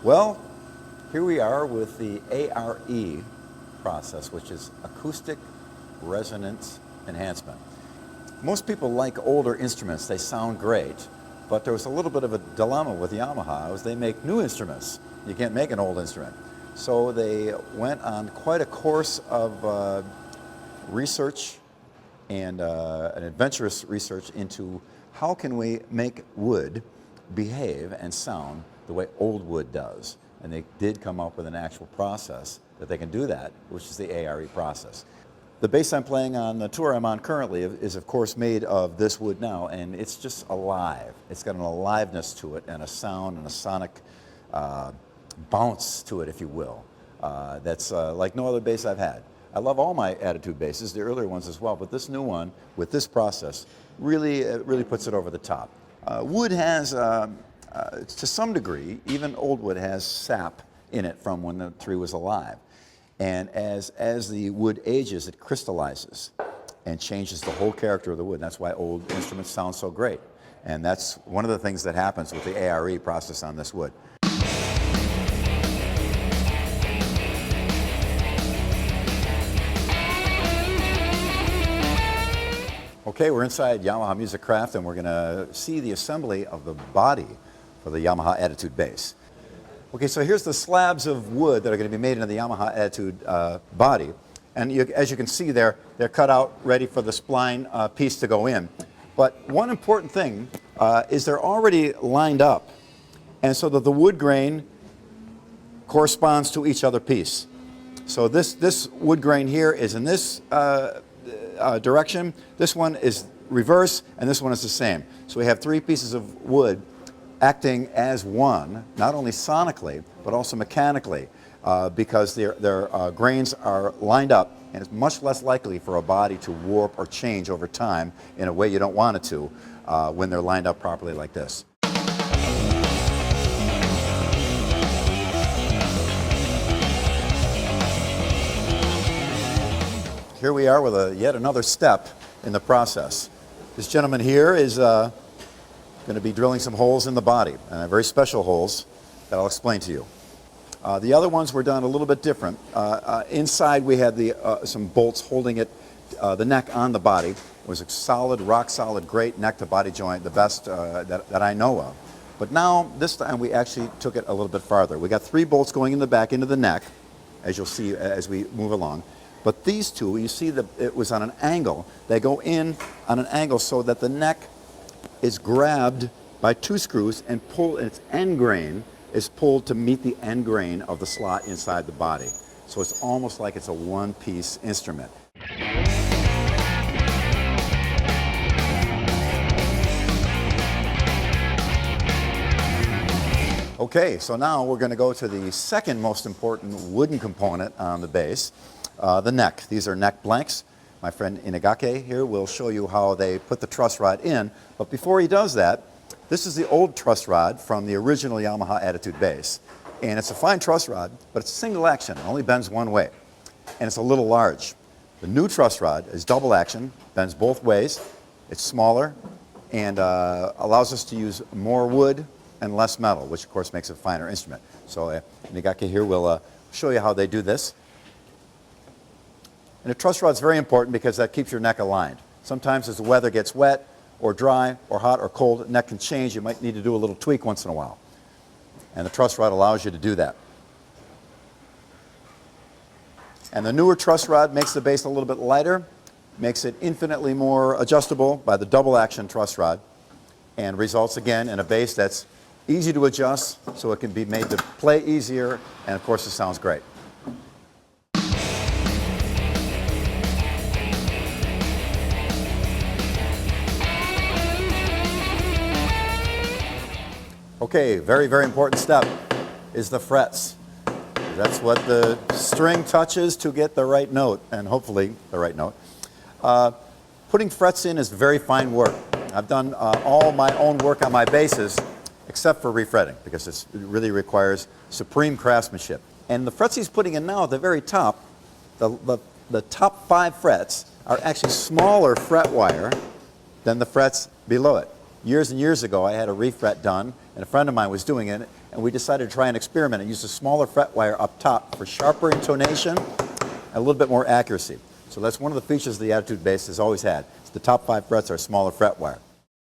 Well, here we are with the A.R.E. process, which is Acoustic Resonance Enhancement. Most people like older instruments. They sound great, but there was a little bit of a dilemma with Yamaha, as they make new instruments. You can't make an old instrument. So they went on quite a course of research and an adventurous research into how can we make wood behave and sound the way old wood does. And they did come up with an actual process that they can do that, which is the A.R.E. process. The bass I'm playing on the tour I'm on currently is of course made of this wood now, and it's just alive. It's got an aliveness to it and a sound and a sonic bounce to it, if you will, that's like no other bass I've had. I love all my Attitude basses, the earlier ones as well, but this new one with this process really puts it over the top. Wood has, to some degree, even old wood has sap in it from when the tree was alive. And as the wood ages, it crystallizes and changes the whole character of the wood. And that's why old instruments sound so great. And that's one of the things that happens with the A.R.E. process on this wood. Okay, we're inside Yamaha Music Craft, and we're going to see the assembly of the body for the Yamaha Attitude bass. Okay, so here's the slabs of wood that are going to be made into the Yamaha Attitude body. And as you can see there, they're cut out ready for the spline piece to go in. But one important thing is they're already lined up, and so that the wood grain corresponds to each other piece. So this wood grain here is in this direction, this one is reverse, and this one is the same. So we have three pieces of wood acting as one, not only sonically, but also mechanically, because their grains are lined up, and it's much less likely for a body to warp or change over time in a way you don't want it to when they're lined up properly like this. Here we are with yet another step in the process. This gentleman here is going to be drilling some holes in the body, very special holes that I'll explain to you. The other ones were done a little bit different. Inside we had some bolts holding it, the neck on the body. It was a solid, rock solid, great neck to body joint, the best that I know of. But now, this time we actually took it a little bit farther. We got three bolts going in the back into the neck, as you'll see as we move along. But these two, you see that it was on an angle. They go in on an angle so that the neck is grabbed by two screws and its end grain is pulled to meet the end grain of the slot inside the body. So it's almost like it's a one-piece instrument. Okay, so now we're going to go to the second most important wooden component on the bass, the neck. These are neck blanks. My friend Inagake here will show you how they put the truss rod in. But before he does that, this is the old truss rod from the original Yamaha Attitude bass. And it's a fine truss rod, but it's single action. It only bends one way. And it's a little large. The new truss rod is double action, bends both ways. It's smaller and allows us to use more wood and less metal, which of course makes it a finer instrument. So Inagake here will show you how they do this. And a truss rod is very important because that keeps your neck aligned. Sometimes as the weather gets wet or dry or hot or cold, the neck can change. You might need to do a little tweak once in a while. And the truss rod allows you to do that. And the newer truss rod makes the bass a little bit lighter, makes it infinitely more adjustable by the double action truss rod, and results again in a bass that's easy to adjust so it can be made to play easier, and of course it sounds great. Okay, very, very important step is the frets. That's what the string touches to get the right note, and hopefully the right note. Putting frets in is very fine work. I've done all my own work on my basses, except for refretting, because it really requires supreme craftsmanship. And the frets he's putting in now at the very top, the top 5 frets are actually smaller fret wire than the frets below it. Years and years ago, I had a refret done, and a friend of mine was doing it, and we decided to try and experiment and use a smaller fret wire up top for sharper intonation and a little bit more accuracy. So that's one of the features the Attitude bass has always had. The top 5 frets are smaller fret wire.